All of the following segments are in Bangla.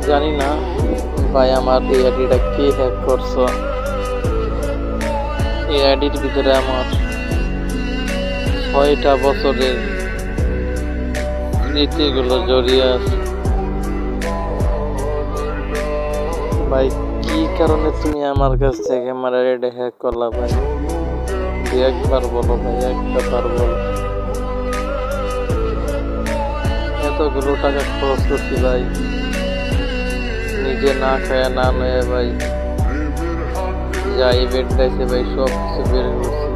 জানি না ভাই, আমার এই আইডিটা কে হ্যাক করছো। এই আইডির ভিতরে আমার 6টা বছরের স্মৃতিগুলো জড়িয়ে আছে। ভাই কি কারণে তুমি আমার কাছ থেকে আমার আইডিটা হ্যাক করলা ভাই? একবার বলো ভাই, একটা বার বলো। এতগুলো টাকা খরচ করছি ভাই, নিজে না খায় না নয় ভাই, যা ইভেন্ট গাইছে ভাই সব কিছু বের করছি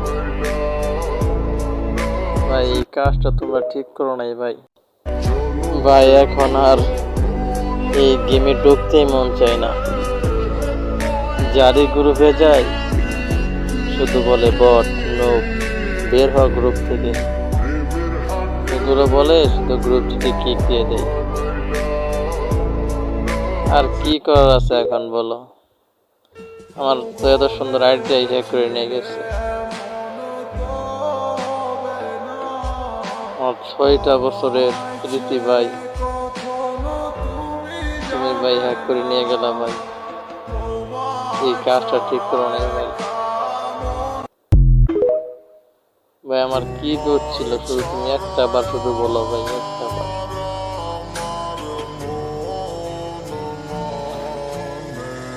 ভাই। এই কাজটা তোমরা ঠিক করো নাই ভাই। ভাই এখন আর এই গেমে ঢুকতেই মন চায় না। যারই গ্রুপে যায় শুধু বলে বট নোব, বের হওয়া গ্রুপ থেকে। এগুলো বলে শুধু গ্রুপ থেকে কিক দিয়ে দেয়। আর কি করার আছে এখন বলো? আমার তো এত সুন্দর আইডিয়া হ্যাক করে নিয়ে গেছে। আমার 6টা বছরের স্মৃতি ভাই, তুমি ভাই হ্যাক করে নিয়ে গেলা ভাই। এই কাজটা ঠিক করো নাই ভাই। ভাই আমার কি দোষ ছিল? শুধু তুমি একটা বার শুধু বলো ভাই, একটা বার।